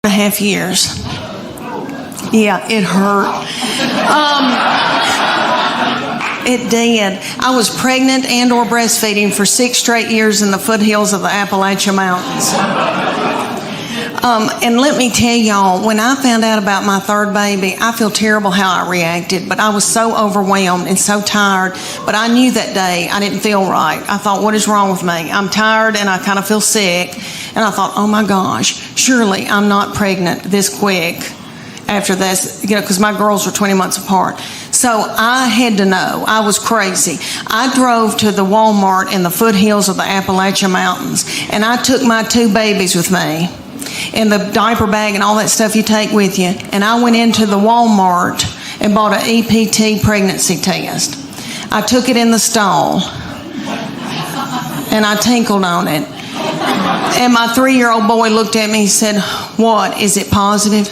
2.5 years. Yeah, it hurt. It did. I was pregnant and or breastfeeding for 6 straight years in the foothills of the Appalachian Mountains. And let me tell y'all, when I found out about my third baby, I feel terrible how I reacted, but I was so overwhelmed and so tired. But I knew that day I didn't feel right. I thought, what is wrong with me? I'm tired and I kind of feel sick. And I thought, oh my gosh, surely I'm not pregnant this quick after this, because my girls were 20 months apart. So I had to know. I was crazy. I drove to the Walmart in the foothills of the Appalachian Mountains, and I took my 2 babies with me in the diaper bag and all that stuff you take with you. And I went into the Walmart and bought an EPT pregnancy test. I took it in the stall, and I tinkled on it. And my 3-year-old boy looked at me and said, "What, is it positive?"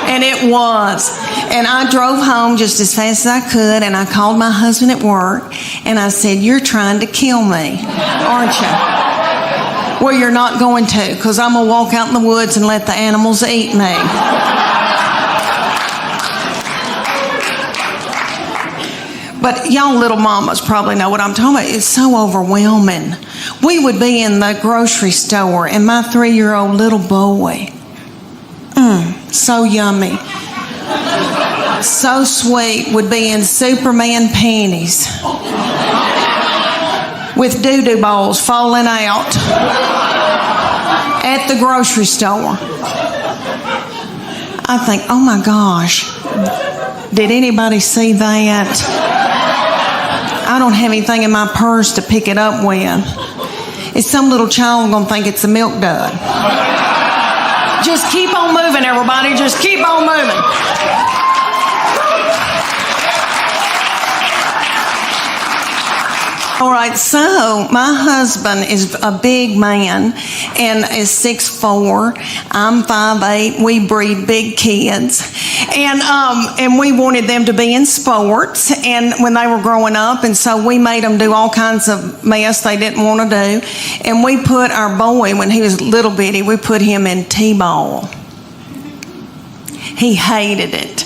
And it was. And I drove home just as fast as I could, and I called my husband at work, and I said, "You're trying to kill me, aren't you?" "Well, you're not going to, because I'm going to walk out in the woods and let the animals eat me." But y'all little mamas probably know what I'm talking about. It's so overwhelming. We would be in the grocery store, and my 3-year-old little boy, so yummy, so sweet, would be in Superman panties with doo-doo balls falling out at the grocery store. I think, oh my gosh, did anybody see that? I don't have anything in my purse to pick it up with. Is some little child going to think it's a milk dud? Just keep on moving, everybody. Just keep on moving. All right, so my husband is a big man and is 6'4". I'm 5'8". We breed big kids. And we wanted them to be in sports and when they were growing up, and so we made them do all kinds of mess they didn't want to do. And we put our boy, when he was little bitty, we put him in T-ball. He hated it.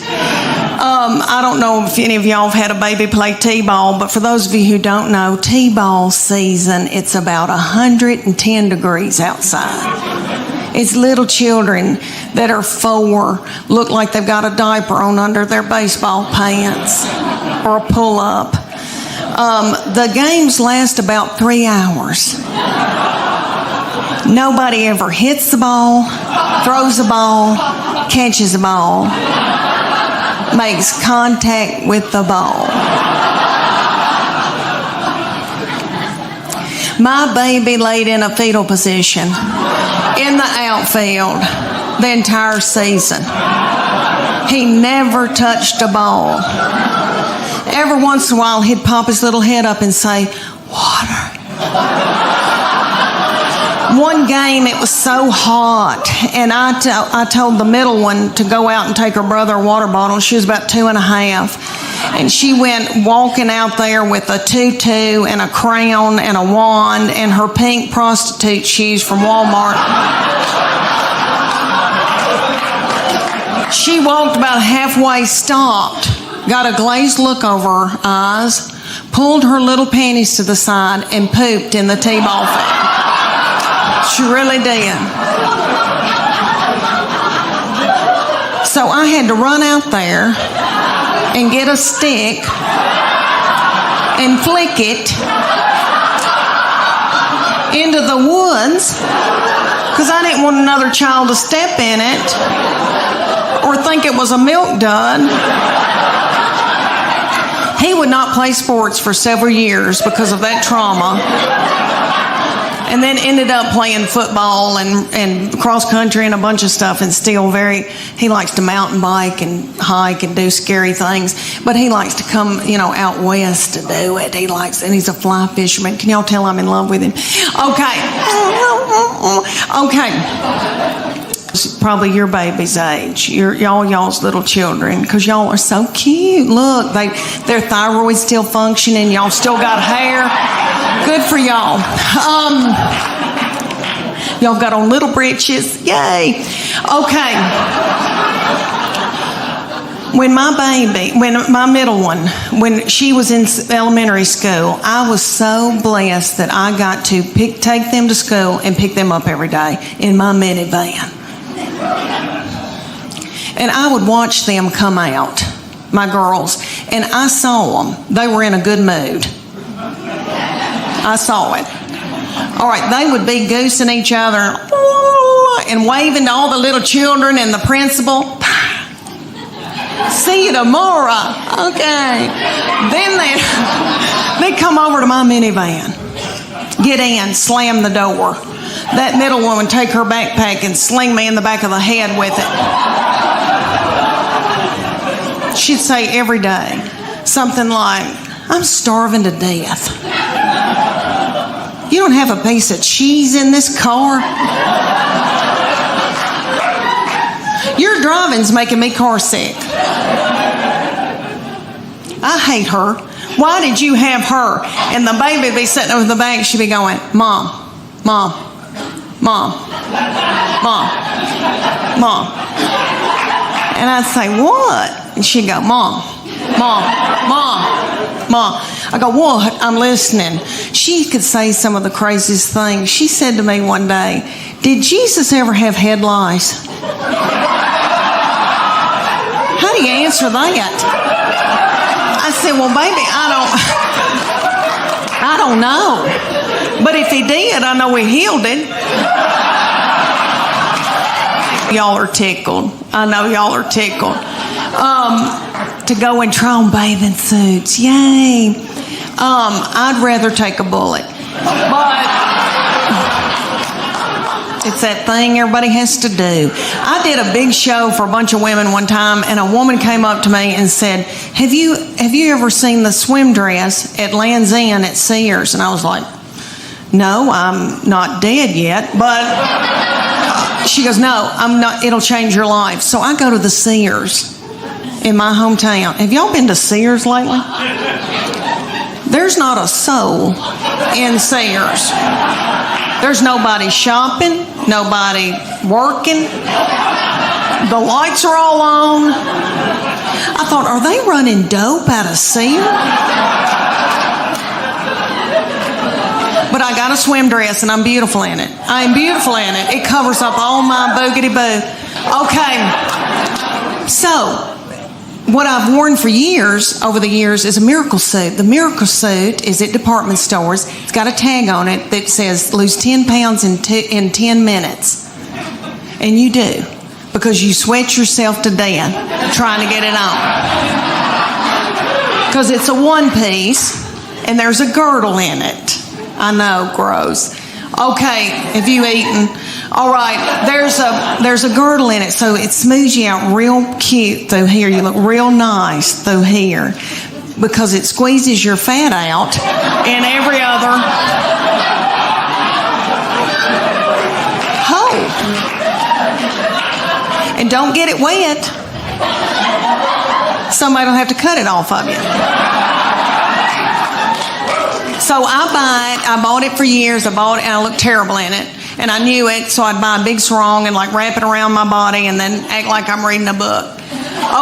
I don't know if any of y'all have had a baby play T-ball, but for those of you who don't know, T-ball season, it's about 110 degrees outside. It's little children that are 4 look like they've got a diaper on under their baseball pants or a pull-up. The games last about 3 hours. Nobody ever hits the ball, throws the ball, catches the ball, makes contact with the ball. My baby laid in a fetal position in the outfield the entire season. He never touched a ball. Every once in a while, he'd pop his little head up and say, "Water." One game, it was so hot, and I told the middle one to go out and take her brother a water bottle. She was about 2.5, and she went walking out there with a tutu and a crown and a wand and her pink prostitute shoes from Walmart. She walked about halfway, stopped, got a glazed look over her eyes, pulled her little panties to the side, and pooped in the T-ball field. She really did. So I had to run out there and get a stick and flick it into the woods because I didn't want another child to step in it or think it was a milk dud. He would not play sports for several years because of that trauma. And then ended up playing football and cross country and a bunch of stuff, and still he likes to mountain bike and hike and do scary things, but he likes to come, out west to do it. And he's a fly fisherman. Can y'all tell I'm in love with him? Okay. It's probably your baby's age, y'all's little children, because y'all are so cute. Look, their thyroid's still functioning. Y'all still got hair. Good for y'all. Y'all got on little breeches. Yay. Okay. When my middle one, when she was in elementary school, I was so blessed that I got to take them to school and pick them up every day in my minivan. And I would watch them come out, my girls, and I saw them. They were in a good mood. I saw it. All right, they would be goosing each other and waving to all the little children and the principal. See you tomorrow. Okay. Then they'd come over to my minivan, get in, slam the door. That middle one would take her backpack and sling me in the back of the head with it. She'd say every day something like, I'm starving to death. You don't have a piece of cheese in this car? Your driving's making me car sick. I hate her. Why did you have her? And the baby would be sitting over the back. She'd be going, Mom, Mom, Mom, Mom, Mom. And I'd say, what? And she'd go, Mom, Mom, Mom, Mom. I go, what? I'm listening. She could say some of the craziest things. She said to me one day, did Jesus ever have head lice? How do you answer that? I said, well, baby, I don't know. But if he did, I know he healed it. Y'all are tickled. I know y'all are tickled. To go and try on bathing suits. Yay. I'd rather take a bullet. But it's that thing everybody has to do. I did a big show for a bunch of women one time, and a woman came up to me and said, have you ever seen the swim dress at Land's End at Sears? And I was like, no, I'm not dead yet. But she goes, no, I'm not. It'll change your life. So I go to the Sears in my hometown. Have y'all been to Sears lately? There's not a soul in Sears. There's nobody shopping, nobody working. The lights are all on. I thought, are they running dope out of Sears? But I got a swim dress and I'm beautiful in it. I am beautiful in it. It covers up all my boogity boo. Okay. So, what I've worn for years, over the years, is a miracle suit. The miracle suit is at department stores. It's got a tag on it that says lose 10 pounds in 10 minutes. And you do, because you sweat yourself to death trying to get it on. Because it's a one piece and there's a girdle in it. I know, gross. Okay, have you eaten? All right, there's a girdle in it, so it smooths you out real cute through here. You look real nice through here because it squeezes your fat out and every other hole. And don't get it wet. Somebody will have to cut it off of you. So I bought it for years. I bought it and I looked terrible in it. And I knew it, so I'd buy a big sarong and like wrap it around my body and then act like I'm reading a book.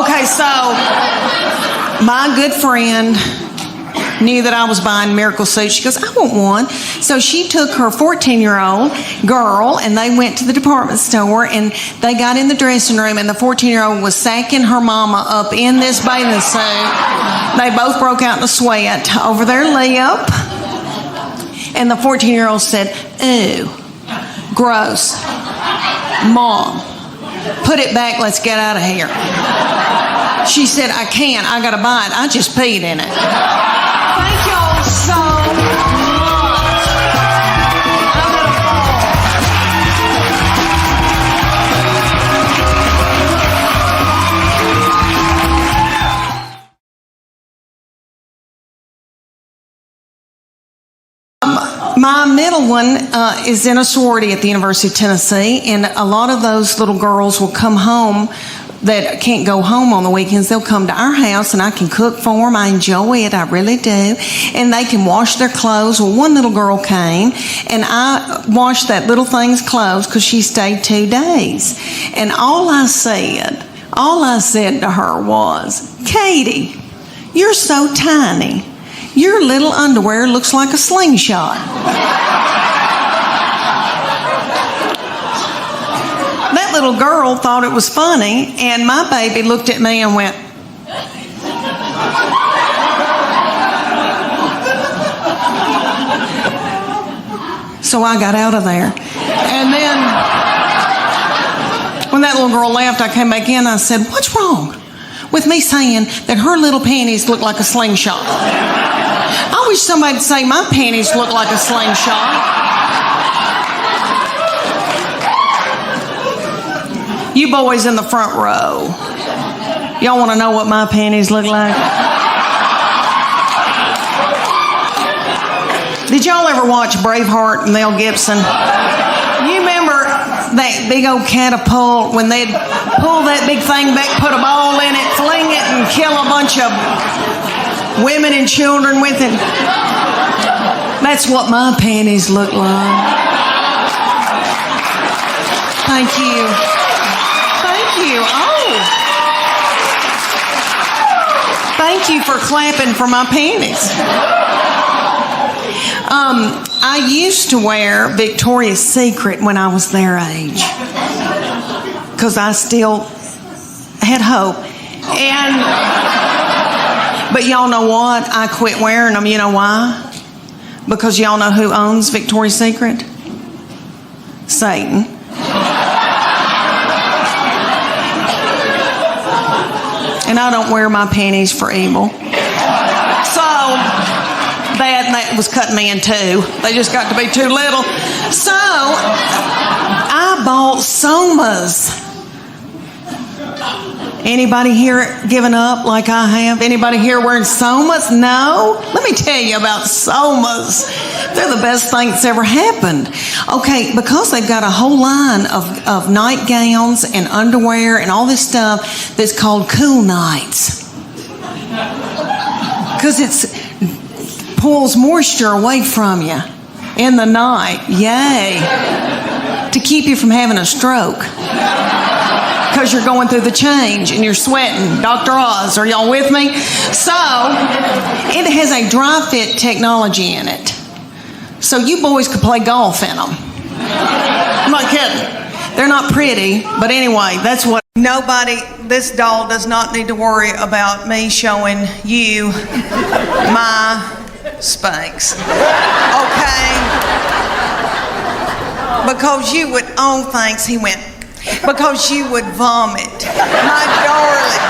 Okay, so my good friend knew that I was buying miracle suits. She goes, I want one. So she took her 14-year-old girl and they went to the department store and they got in the dressing room and the 14-year-old was sacking her mama up in this bathing suit. They both broke out in a sweat over their lip. And the 14-year-old said, ooh, gross. Mom, put it back, let's get out of here. She said, I can't, I gotta buy it. I just peed in it. Thank y'all so much. I'm gonna My middle one is in a sorority at the University of Tennessee, and a lot of those little girls will come home that can't go home on the weekends, they'll come to our house and I can cook for them. I enjoy it, I really do. And they can wash their clothes. Well, one little girl came and I washed that little thing's clothes because she stayed 2 days. And all I said to her was, Katie, you're so tiny. Your little underwear looks like a slingshot. That little girl thought it was funny, and my baby looked at me and went, so I got out of there. And then when that little girl left, I came back in, I said, what's wrong with me saying that her little panties look like a slingshot? I wish somebody'd say my panties look like a slingshot. You boys in the front row, y'all want to know what my panties look like? Did y'all ever watch Braveheart and Mel Gibson? You remember that big old catapult when they'd pull that big thing back, put a ball in it, fling it, and kill a bunch of women and children with it? That's what my panties look like. Thank you. Thank you. Oh. Thank you for clapping for my panties. I used to wear Victoria's Secret when I was their age because I still had hope. But y'all know what? I quit wearing them. You know why? Because y'all know who owns Victoria's Secret? Satan. And I don't wear my panties for evil. So that was cutting me in two. They just got to be too little. So I bought Somas. Anybody here giving up like I have? Anybody here wearing Somas? No? Let me tell you about Somas. They're the best thing that's ever happened. Okay, because they've got a whole line of nightgowns and underwear and all this stuff that's called Cool Nights. Because it pulls moisture away from you in the night. Yay. To keep you from having a stroke. Because you're going through the change and you're sweating. Dr. Oz, are y'all with me? So, it has a dry fit technology in it. So you boys could play golf in them. I'm not kidding. They're not pretty, but anyway, that's what... This doll does not need to worry about me showing you my Spanx. Okay? Because you would... Oh, thanks, he went... Because you would vomit, my darling.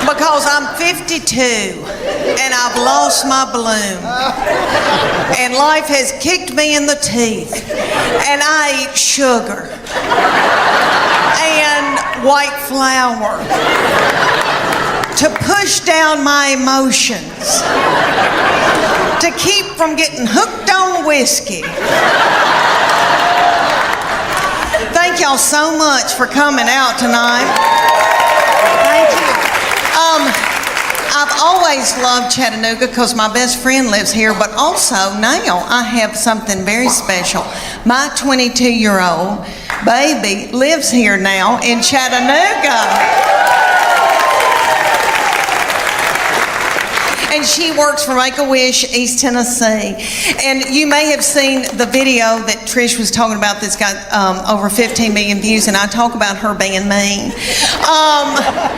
Because I'm 52 and I've lost my bloom. And life has kicked me in the teeth. And I eat sugar and white flour to push down my emotions, to keep from getting hooked on whiskey. Thank y'all so much for coming out tonight. Thank you. I've always loved Chattanooga because my best friend lives here, but also now I have something very special. My 22-year-old baby lives here now in Chattanooga. And she works for Make-A-Wish, East Tennessee. And you may have seen the video that Trish was talking about that's got over 15 million views, and I talk about her being mean.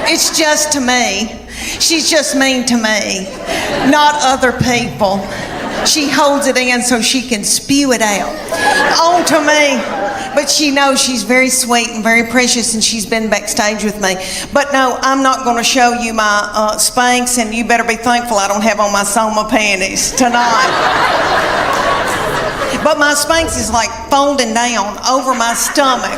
It's just to me. She's just mean to me, not other people. She holds it in so she can spew it out onto me. But she knows she's very sweet and very precious, and she's been backstage with me. But no, I'm not going to show you my Spanx, and you better be thankful I don't have on my Soma panties tonight. But my Spanx is like folding down over my stomach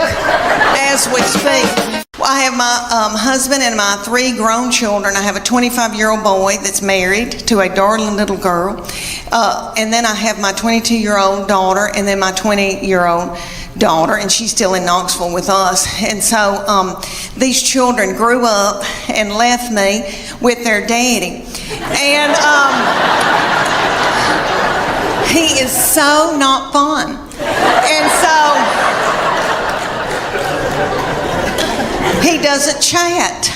as we speak. Well, I have my husband and my 3 grown children. I have a 25-year-old boy that's married to a darling little girl. And then I have my 22-year-old daughter and then my 20-year-old daughter, and she's still in Knoxville with us. And so these children grew up and left me with their daddy. And he is so not fun. And so he doesn't chat.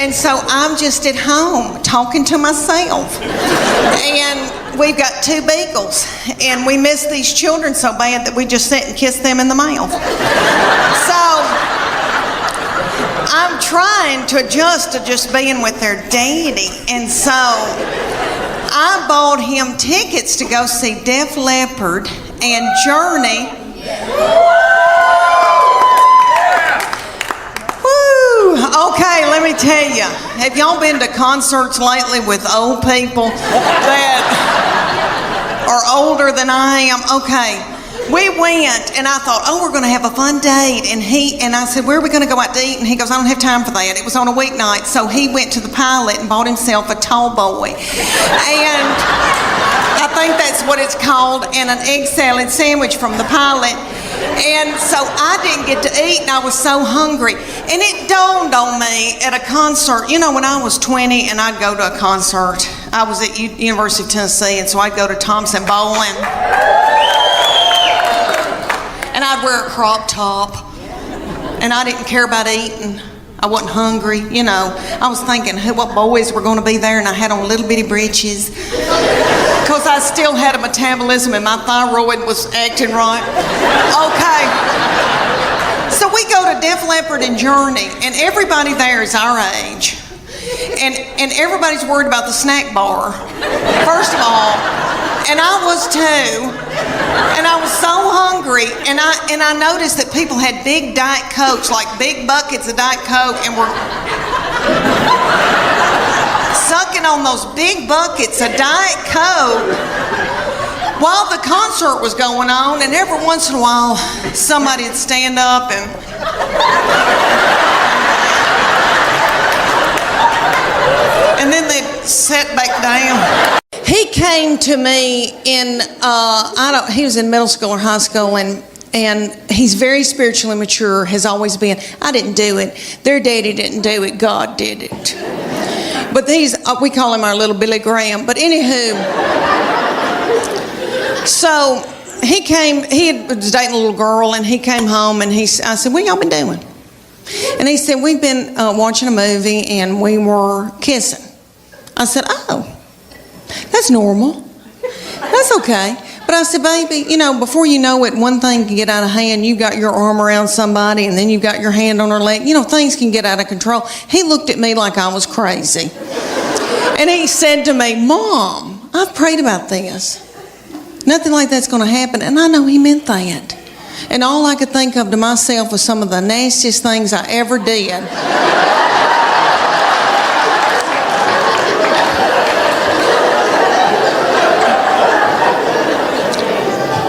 And so I'm just at home talking to myself. And we've got 2 beagles. And we miss these children so bad that we just sit and kiss them in the mouth. So I'm trying to adjust to just being with their daddy. And so I bought him tickets to go see Def Leppard and Journey. Okay, let me tell you. Have y'all been to concerts lately with old people that are older than I am? Okay, we went and I thought, oh, we're going to have a fun date. And I said, where are we going to go out to eat? And he goes, I don't have time for that. It was on a weeknight. So he went to the Pilot and bought himself a tall boy. And I think that's what it's called, and an egg salad sandwich from the Pilot. And so I didn't get to eat, and I was so hungry. And it dawned on me at a concert. You know, when I was 20 and I'd go to a concert, I was at University of Tennessee, and so I'd go to Thompson Bowling. And I'd wear a crop top. And I didn't care about eating. I wasn't hungry, you know. I was thinking what boys were going to be there, and I had on little bitty breeches. Because I still had a metabolism and my thyroid was acting right. Okay. So we go to Def Leppard and Journey, and everybody there is our age. And everybody's worried about the snack bar, first of all. And I was too. And I was so hungry. And I noticed that people had big Diet Cokes, like big buckets of Diet Coke, and were sucking on those big buckets of Diet Coke while the concert was going on. And every once in a while, somebody would stand up and then they'd sit back down. He came to me in, he was in middle school or high school, and he's very spiritually mature, has always been. I didn't do it. Their daddy didn't do it. God did it. But we call him our little Billy Graham. But anywho, so he was dating a little girl, and he came home, and I said, what y'all been doing? And he said, we've been watching a movie, and we were kissing. I said, oh, that's normal. That's okay. But I said, baby, you know, before you know it, one thing can get out of hand. You got your arm around somebody, and then you got your hand on her leg. You know, things can get out of control. He looked at me like I was crazy. And he said to me, Mom, I've prayed about this. Nothing like that's going to happen. And I know he meant that. And all I could think of to myself was some of the nastiest things I ever did.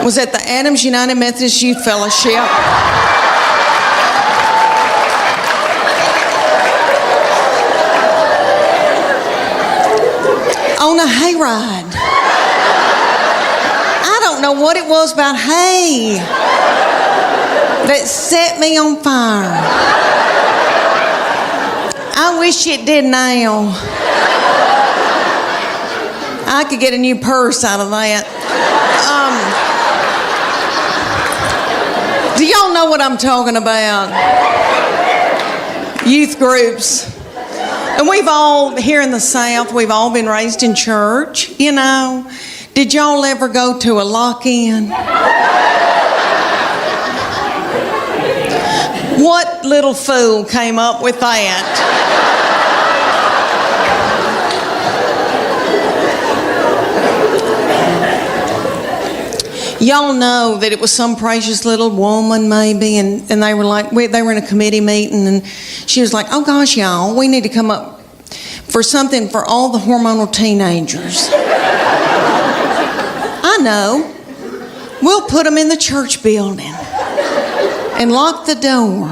Was at the Adams United Methodist Youth Fellowship. On a hayride. I don't know what it was about hay that set me on fire. I wish it did now. I could get a new purse out of that. Do y'all know what I'm talking about? Youth groups. And we've all, here in the South, we've all been raised in church, you know. Did y'all ever go to a lock-in? What little fool came up with that? Y'all know that it was some precious little woman maybe, and they were like, they were in a committee meeting, and she was like, oh gosh, y'all, we need to come up for something for all the hormonal teenagers. I know. We'll put them in the church building and lock the door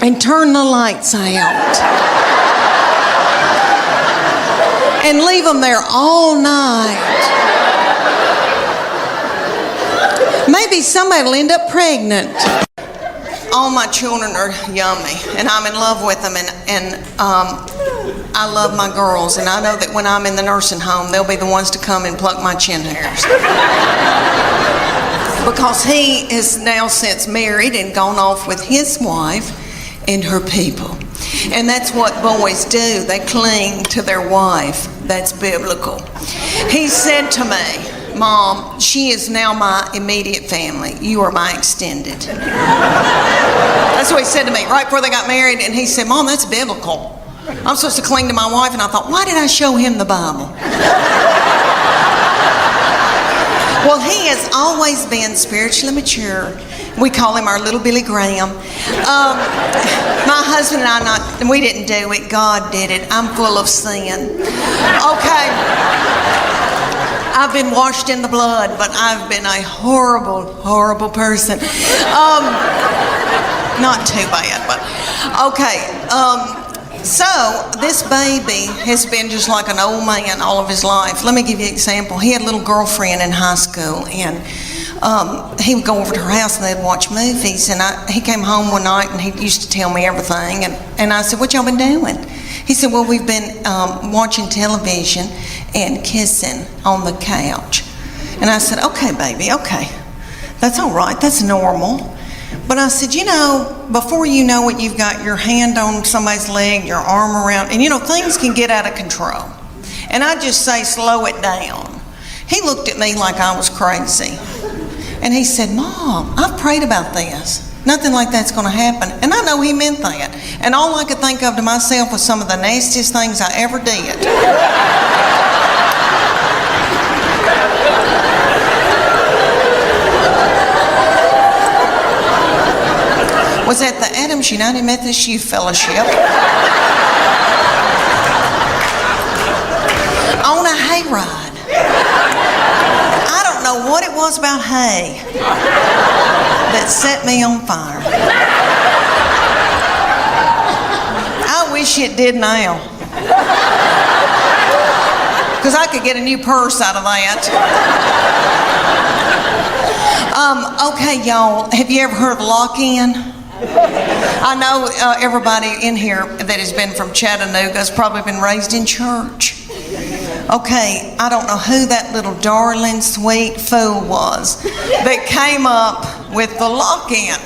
and turn the lights out and leave them there all night. Maybe somebody will end up pregnant. All my children are yummy, and I'm in love with them, and I love my girls, and I know that when I'm in the nursing home, they'll be the ones to come and pluck my chin hairs. Because he is now since married and gone off with his wife and her people. And that's what boys do. They cling to their wife. That's biblical. He said to me, Mom, she is now my immediate family. You are my extended. That's what he said to me right before they got married. And he said, Mom, that's biblical. I'm supposed to cling to my wife. And I thought, why did I show him the Bible? Well, he has always been spiritually mature. We call him our little Billy Graham. My husband and we didn't do it. God did it. I'm full of sin. Okay. I've been washed in the blood, but I've been a horrible, horrible person. Not too bad, but okay. So this baby has been just like an old man all of his life. Let me give you an example. He had a little girlfriend in high school, and he would go over to her house and they'd watch movies. And he came home one night and he used to tell me everything. And I said, what y'all been doing? He said, well, we've been watching television and kissing on the couch. And I said, okay, baby, okay. That's all right. That's normal. But I said, before you know it, you've got your hand on somebody's leg, your arm around, and things can get out of control. And I just say, slow it down. He looked at me like I was crazy. And he said, Mom, I've prayed about this. Nothing like that's going to happen. And I know he meant that. And all I could think of to myself was some of the nastiest things I ever did. Was at the Adams United Methodist Youth Fellowship on a hayride. I don't know what it was about hay that set me on fire. I wish it did now, because I could get a new purse out of that. Okay, y'all, have you ever heard of lock-in? I know everybody in here that has been from Chattanooga has probably been raised in church. Okay, I don't know who that little darling, sweet fool was that came up with the lock-in.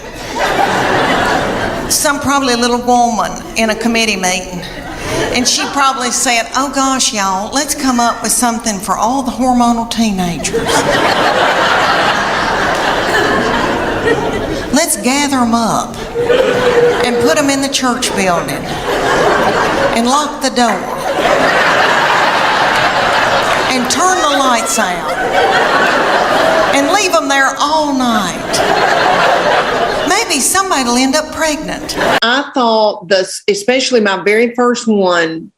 Probably a little woman in a committee meeting. And she probably said, oh gosh, y'all, let's come up with something for all the hormonal teenagers. Let's gather them up and put them in the church building and lock the door and turn the lights out and leave them there all night. Maybe somebody will end up pregnant. I thought especially my very first one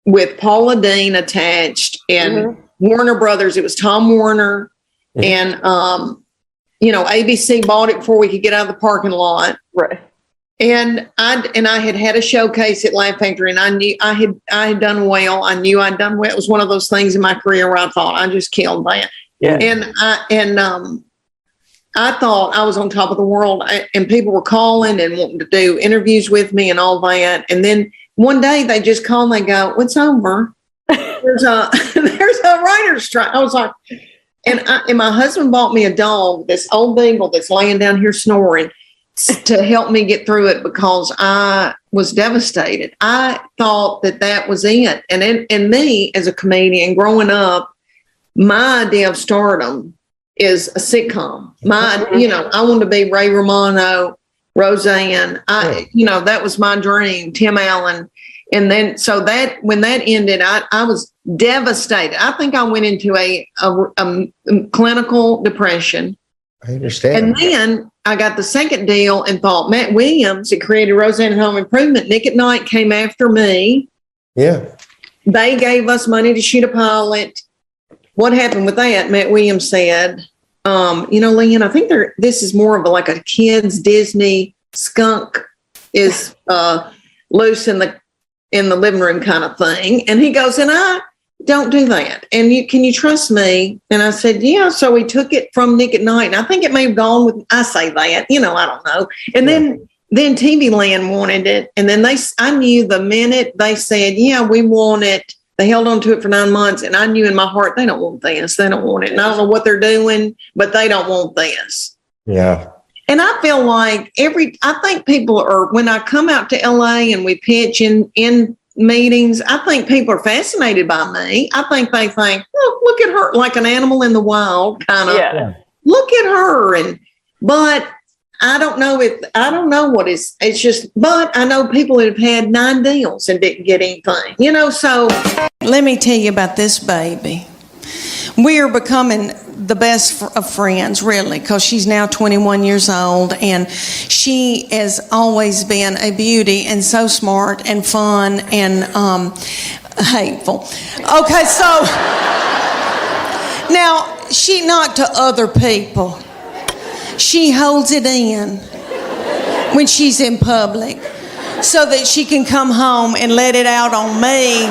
with Paula Dean attached and Warner Brothers, it was Tom Warner and ABC bought it before we could get out of the parking lot. Right. And I had a showcase at Laugh Factory, and I knew I had done well. I knew I'd done well. It was one of those things in my career where I thought I just killed that. Yeah. And I thought I was on top of the world, and people were calling and wanting to do interviews with me and all that. And then one day they just call and they go, "It's over. There's a writer's strike." I was like. And my husband bought me a dog, this old beagle that's laying down here snoring, to help me get through it because I was devastated. I thought that was it. And me as a comedian growing up, my idea of stardom is a sitcom. I wanted to be Ray Romano, Roseanne. That was my dream. Tim Allen. And then, so that when that ended, I was devastated. I think I went into a clinical depression. I understand. And then I got the second deal and thought Matt Williams had created Roseanne Home Improvement. Nick at Night came after me. Yeah. They gave us money to shoot a pilot. What happened with that? Matt Williams said, Leanne, I think this is more of like a kid's Disney skunk is loose in the living room kind of thing. And he goes, and I don't do that. And can you trust me? And I said, yeah. So we took it from Nick at Night. And I think it may have gone with, I say that, I don't know. And then TV Land wanted it. And then I knew the minute they said, yeah, we want it. They held on to it for 9 months. And I knew in my heart, they don't want this. They don't want it. And I don't know what they're doing, but they don't want this. Yeah. And I feel like I think people are, when I come out to LA and we pitch in meetings, I think people are fascinated by me. I think they think, oh, look at her, like an animal in the wild kind of. Yeah. Look at her. But I don't know what it's just, but I know people that have had 9 deals and didn't get anything, so. Let me tell you about this baby. We are becoming the best of friends, really, because she's now 21 years old, and she has always been a beauty and so smart and fun and hateful. Okay, so now she not to other people. She holds it in when she's in public so that she can come home and let it out on me.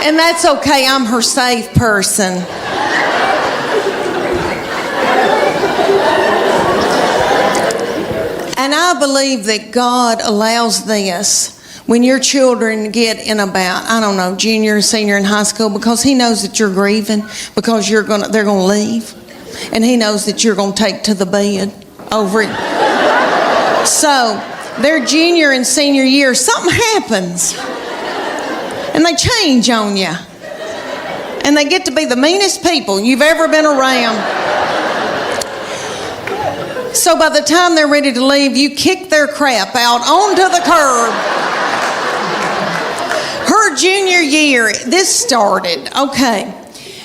And that's okay, I'm her safe person. And I believe that God allows this when your children get in about, I don't know, junior, senior in high school, because He knows that you're grieving, because they're gonna leave. And He knows that you're gonna take to the bed over it. So, their junior and senior year, something happens. And they change on you. And they get to be the meanest people you've ever been around. So by the time they're ready to leave, you kick their crap out onto the curb. Her junior year, this started, okay.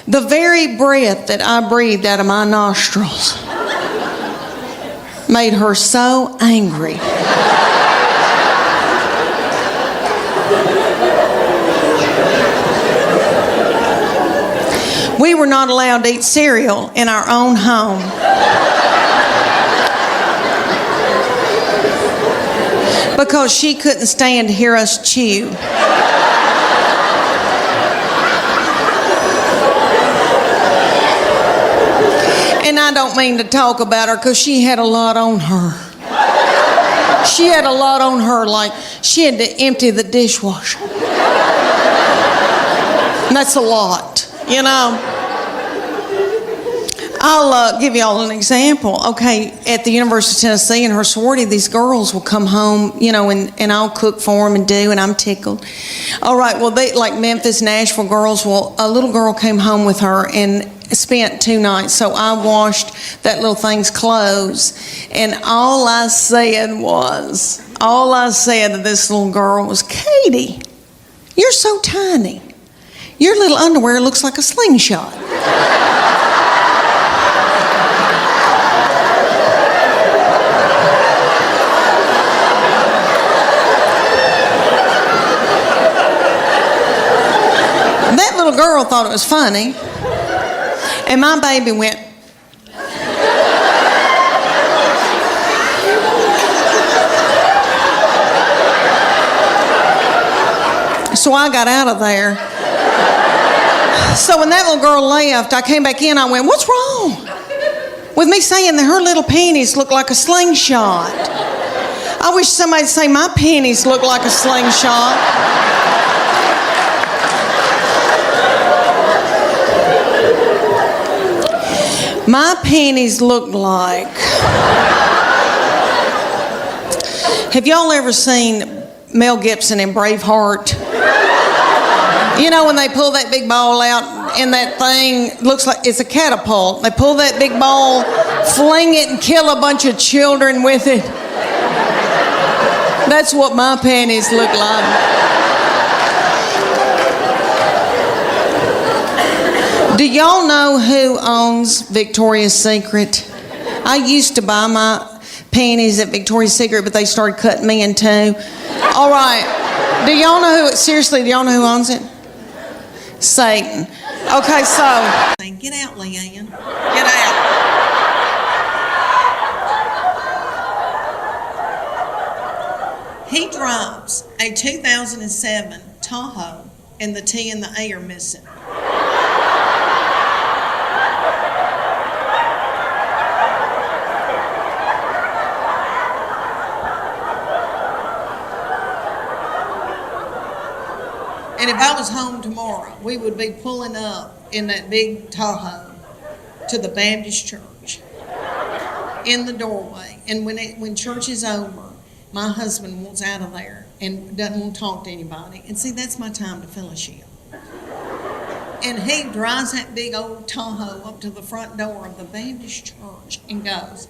The very breath that I breathed out of my nostrils made her so angry. We were not allowed to eat cereal in our own home. Because she couldn't stand to hear us chew. And I don't mean to talk about her because she had a lot on her. She had a lot on her, like she had to empty the dishwasher. And that's a lot. I'll give you all an example. Okay, at the University of Tennessee in her sorority, these girls will come home, and I'll cook for them and do, and I'm tickled. All right, well, they like Memphis, Nashville girls. Well, a little girl came home with her and spent 2 nights, so I washed that little thing's clothes, and all I said to this little girl was, Katie, you're so tiny. Your little underwear looks like a slingshot. That little girl thought it was funny. And my baby went. So I got out of there. So when that little girl left, I came back in, I went, what's wrong with me saying that her little panties look like a slingshot? I wish somebody'd say my panties look like a slingshot. My panties look like... Have y'all ever seen Mel Gibson in Braveheart? When they pull that big ball out and that thing looks like it's a catapult. They pull that big ball, fling it, and kill a bunch of children with it. That's what my panties look like. Do y'all know who owns Victoria's Secret? I used to buy my panties at Victoria's Secret, but they started cutting me in two. All right. Do y'all know who owns it? Satan. Okay, so. Get out, Leanne. Get out. He drives a 2007 Tahoe, and the T and the A are missing. And if I was home tomorrow, we would be pulling up in that big Tahoe to the Baptist church in the doorway. And when church is over, my husband wants out of there and doesn't want to talk to anybody. And see, that's my time to fellowship. And he drives that big old Tahoe up to the front door of the Baptist church and goes,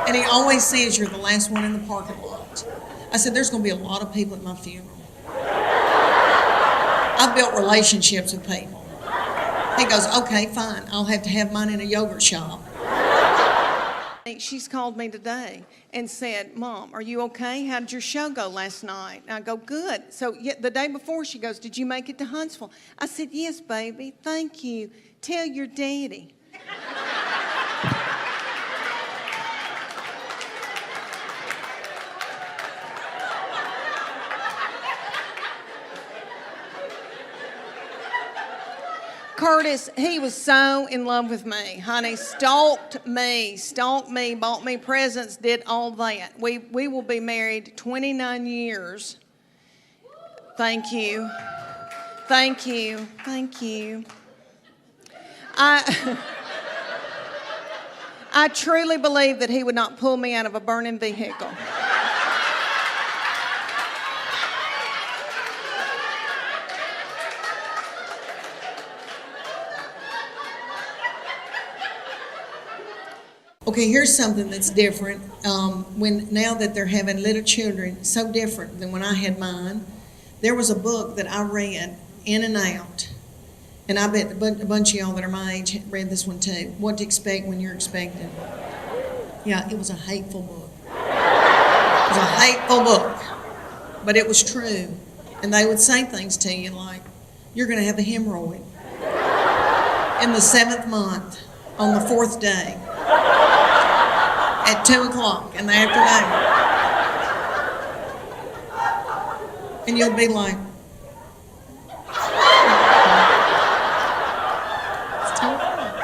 and he always says, "You're the last one in the parking lot." I said, "There's going to be a lot of people at my funeral." I've built relationships with people. He goes, "Okay, fine. I'll have to have mine in a yogurt shop." She's called me today and said, "Mom, are you okay? How did your show go last night?" And I go, "Good." So the day before, she goes, "Did you make it to Huntsville?" I said, "Yes, baby. Thank you. Tell your daddy." Curtis, he was so in love with me, honey. Stalked me, bought me presents, did all that. We will be married 29 years. Thank you. Thank you. Thank you. I truly believe that he would not pull me out of a burning vehicle. Okay, here's something that's different. Now that they're having little children, so different than when I had mine. There was a book that I read in and out, and I bet a bunch of y'all that are my age read this one too. What to Expect When You're Expecting. Yeah, it was a hateful book. It was a hateful book, but it was true. And they would say things to you like, "You're going to have a hemorrhoid in the 7th month on the 4th day." At 2 o'clock in the afternoon. And you'll be like, it's 2 o'clock.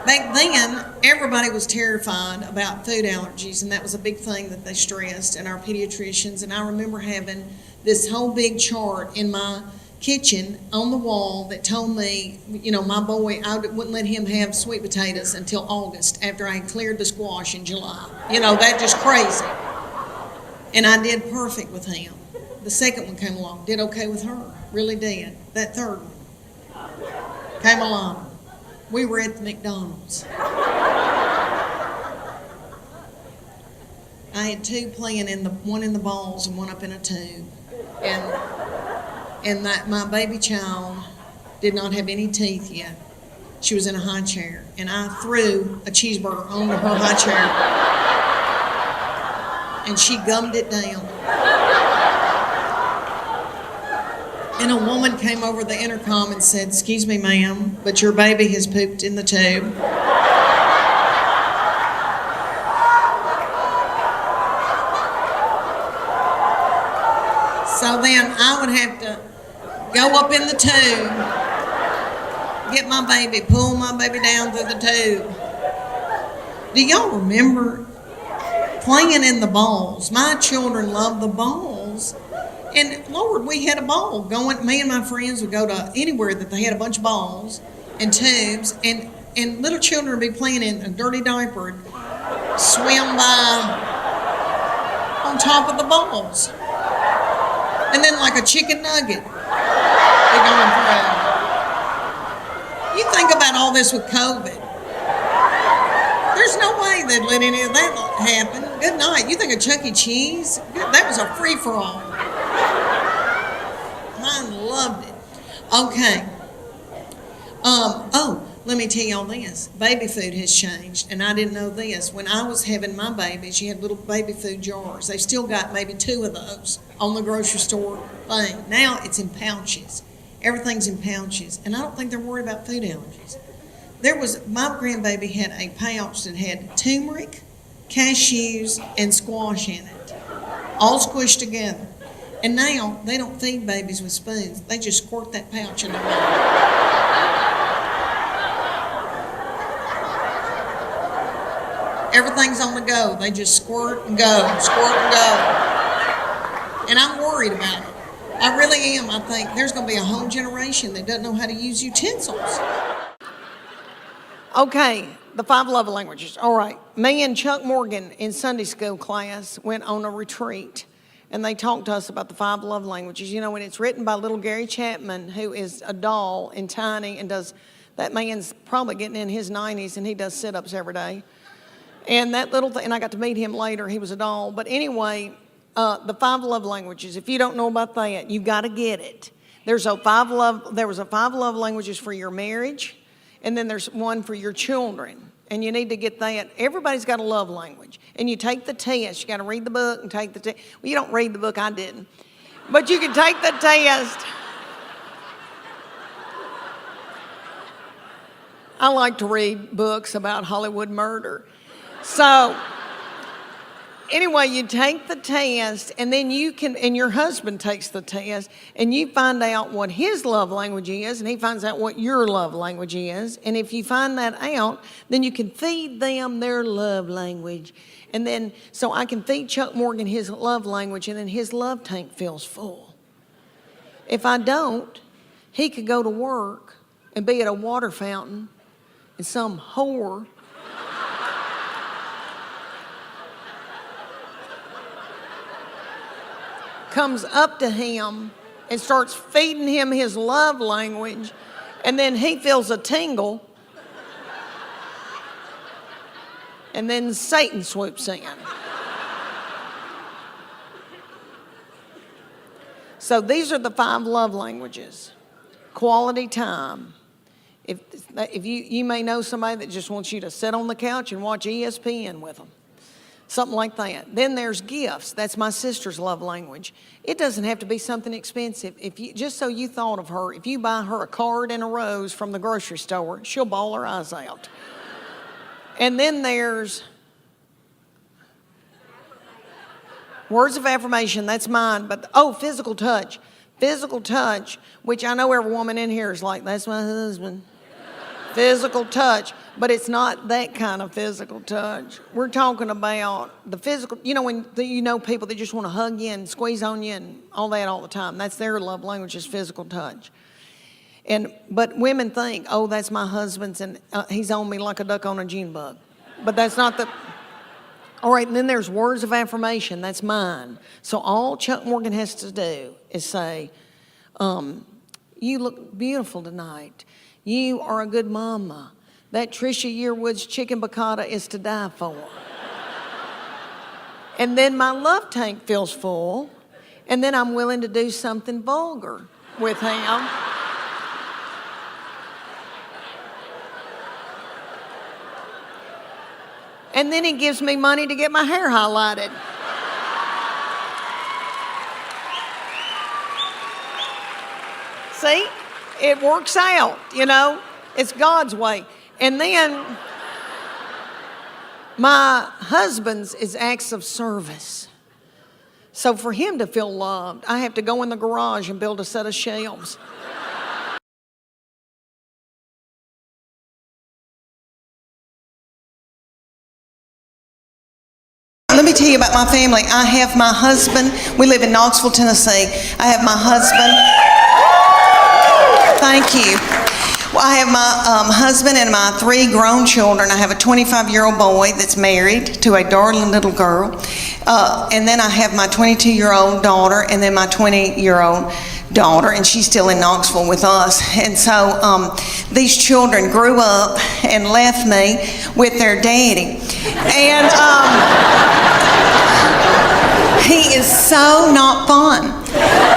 Back then, everybody was terrified about food allergies, and that was a big thing that they stressed, and our pediatricians. And I remember having this whole big chart in my kitchen on the wall that told me, my boy, I wouldn't let him have sweet potatoes until August after I had cleared the squash in July. That just crazy. And I did perfect with him. The second one came along, did okay with her, really did. That third one came along. We were at the McDonald's. I had two playing one in the balls and one up in a tube. And that my baby child did not have any teeth yet. She was in a high chair, and I threw a cheeseburger onto her high chair, and she gummed it down. And a woman came over the intercom and said, "Excuse me, ma'am, but your baby has pooped in the tube." So then I would have to go up in the tube, get my baby, pull my baby down through the tube. Do y'all remember playing in the balls? My children loved the balls. And Lord, we had a ball going. Me and my friends would go to anywhere that they had a bunch of balls and tubes, and little children would be playing in a dirty diaper, swim by on top of the balls. And then like a chicken nugget. Going through. You think about all this with COVID. There's no way they'd let any of that happen. Good night. You think of Chuck E. Cheese? That was a free-for-all. I loved it. Okay. Let me tell y'all this. Baby food has changed, and I didn't know this. When I was having my babies, you had little baby food jars. They've still got maybe 2 of those on the grocery store thing. Now it's in pouches. Everything's in pouches, and I don't think they're worried about food allergies. My grandbaby had a pouch that had turmeric, cashews, and squash in it, all squished together. And now they don't feed babies with spoons. They just squirt that pouch in their mouth. Everything's on the go. They just squirt and go, squirt and go. And I'm worried about it. I really am. I think there's going to be a whole generation that doesn't know how to use utensils. Okay, the 5 love languages. All right. Me and Chuck Morgan in Sunday school class went on a retreat, and they talked to us about the 5 love languages. You know, and it's written by little Gary Chapman, who is a doll and tiny and does, that man's probably getting in his 90s, and he does sit-ups every day. And that little thing, and I got to meet him later. He was a doll. But anyway, the 5 love languages, if you don't know about that, you've got to get it. There was a 5 love languages for your marriage, and then there's one for your children. And you need to get that. Everybody's got a love language. And you take the test. You got to read the book and take the test. Well, you don't read the book. I didn't. But you can take the test. I like to read books about Hollywood murder. So, anyway, you take the test, and then you can, and your husband takes the test, and you find out what his love language is, and he finds out what your love language is. And if you find that out, then you can feed them their love language. And then, so I can feed Chuck Morgan his love language, and then his love tank fills full. If I don't, he could go to work and be at a water fountain, and some whore comes up to him and starts feeding him his love language, and then he feels a tingle, and then Satan swoops in. So these are the 5 love languages. Quality time. If you may know somebody that just wants you to sit on the couch and watch ESPN with them. Something like that. Then there's gifts. That's my sister's love language. It doesn't have to be something expensive. Just so you thought of her, if you buy her a card and a rose from the grocery store, she'll bawl her eyes out. And then there's words of affirmation. That's mine. But physical touch. Physical touch, which I know every woman in here is like, that's my husband. Physical touch. But it's not that kind of physical touch. We're talking about the physical, when people that just want to hug you and squeeze on you and all that all the time. That's their love language, is physical touch. But women think, that's my husband's, and he's on me like a duck on a June bug. But that's not the... All right, and then there's words of affirmation. That's mine. So all Chuck Morgan has to do is say, you look beautiful tonight. You are a good mama. That Trisha Yearwood's chicken piccata is to die for. And then my love tank fills full, and then I'm willing to do something vulgar with him. And then he gives me money to get my hair highlighted. See? It works out, It's God's way. And then my husband's is acts of service. So for him to feel loved, I have to go in the garage and build a set of shelves. Let me tell you about my family. I have my husband. We live in Knoxville, Tennessee. I have my husband. Thank you. Well, I have my husband and my 3 grown children. I have a 25-year-old boy that's married to a darling little girl. And then I have my 22-year-old daughter and then my 20-year-old daughter, and she's still in Knoxville with us. And so these children grew up and left me with their daddy. And he is so not fun.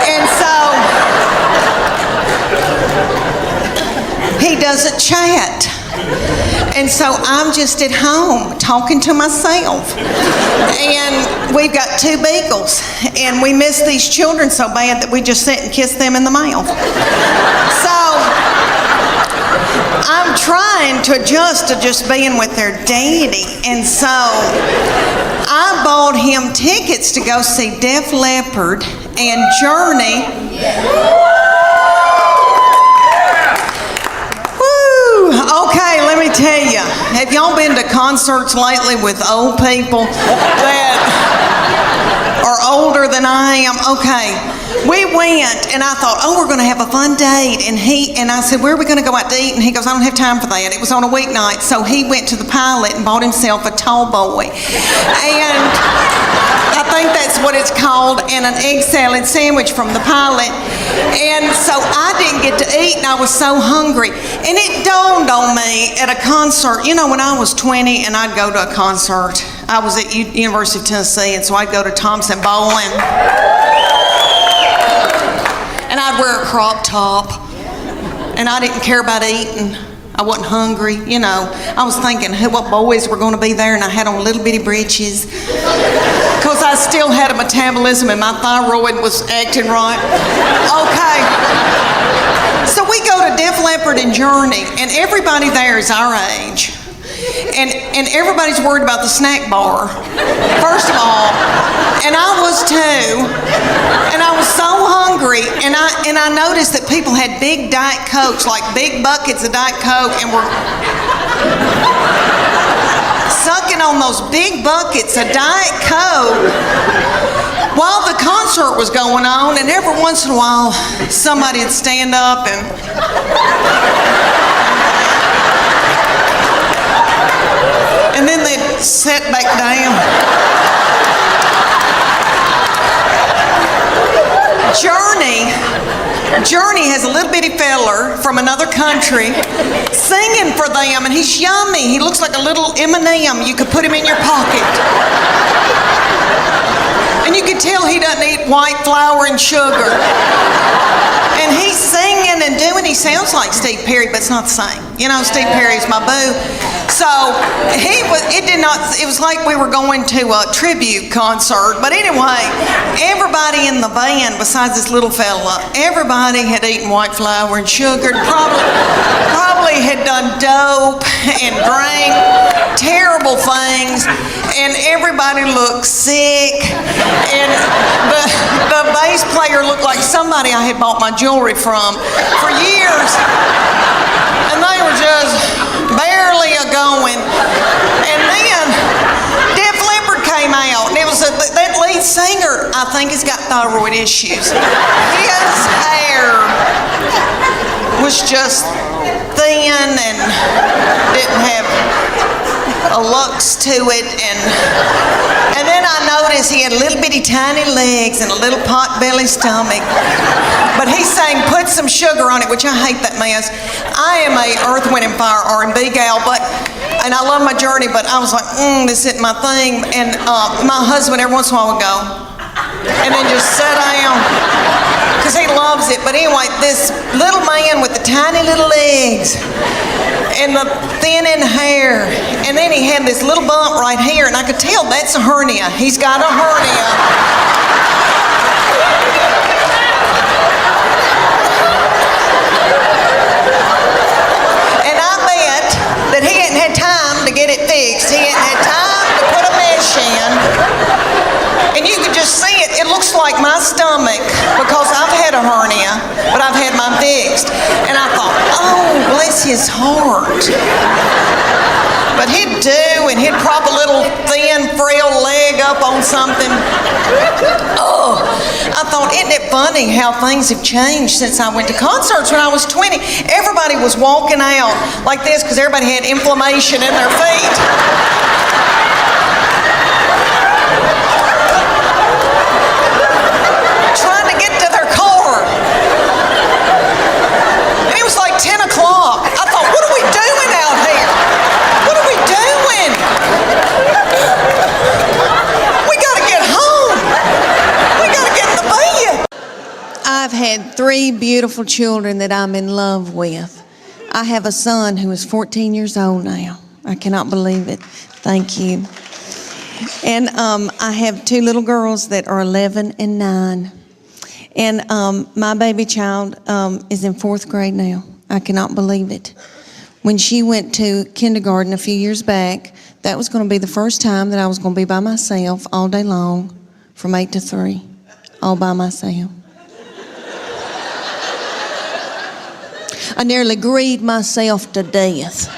And so he doesn't chat. And so I'm just at home talking to myself. And we've got 2 beagles. And we miss these children so bad that we just sit and kiss them in the mouth. So I'm trying to adjust to just being with their daddy. And so I bought him tickets to go see Def Leppard and Journey. Woo! Okay, let me tell you. Have y'all been to concerts lately with old people that are older than I am? Okay. We went, and I thought, oh, we're going to have a fun date. And I said, where are we going to go out to eat? And he goes, I don't have time for that. It was on a weeknight. So he went to the Pilot and bought himself a tall boy. And I think that's what it's called, and an egg salad sandwich from the Pilot. And so I didn't get to eat, and I was so hungry. And it dawned on me at a concert. You know, when I was 20 and I'd go to a concert, I was at University of Tennessee, and so I'd go to Thompson Bowling. And I'd wear a crop top, and I didn't care about eating. I wasn't hungry, you know. I was thinking what boys were going to be there, and I had on little bitty breeches because I still had a metabolism and my thyroid was acting right. Okay. So we go to Def Leppard and Journey, and everybody there is our age. And everybody's worried about the snack bar, first of all. And I was too. And I was so hungry. And I noticed that people had big Diet Cokes, like big buckets of Diet Coke, and were sucking on those big buckets of Diet Coke while the concert was going on. And every once in a while, somebody would stand up and... and then they'd sit back down. Journey has a little bitty feller from another country singing for them, and he's yummy. He looks like a little M&M. You could put him in your pocket. And you could tell he doesn't eat white flour and sugar. And he's singing and doing, he sounds like Steve Perry, but it's not the same. You know, Steve Perry's my boo. So it was like we were going to a tribute concert. But anyway, everybody in the band, besides this little fella, everybody had eaten white flour and sugar, probably had done dope and drank terrible things, and everybody looked sick. And the bass player looked like somebody I had bought my jewelry from for years. And they were just barely a-going. And then Def Leppard came out, and it was that lead singer, I think, has got thyroid issues. His hair was just thin and didn't have a lux to it, and then I noticed he had little bitty tiny legs and a little pot belly stomach. But he sang "Put Some Sugar on It," which I hate that mess. I am a Earth, Wind and Fire R&B gal, and I love my Journey, but I was like, this isn't my thing. And my husband every once in a while would go and then just sit down because he loves it. But anyway, this little man with the tiny little legs and the thinning hair, and then he had this little bump right here, and I could tell that's a hernia. He's got a hernia. And I bet that he hadn't had time to get it fixed. He hadn't had time to put a mesh in. And you can just see it. It looks like my stomach because I've had a hernia, but I've had mine fixed. And I thought, oh, bless his heart. But he'd do, and he'd prop a little thin, frail leg up on something. Oh, I thought, isn't it funny how things have changed since I went to concerts when I was 20? Everybody was walking out like this because everybody had inflammation in their feet. Trying to get to their car. And it was like 10 o'clock. I thought, what are we doing out here? What are we doing? We got to get home. We got to get in the bed. I've had 3 beautiful children that I'm in love with. I have a son who is 14 years old now. I cannot believe it. Thank you. And I have 2 little girls that are 11 and 9. And my baby child is in 4th grade now. I cannot believe it. When she went to kindergarten a few years back, that was going to be the first time that I was going to be by myself all day long from 8 to 3, all by myself. I nearly grieved myself to death.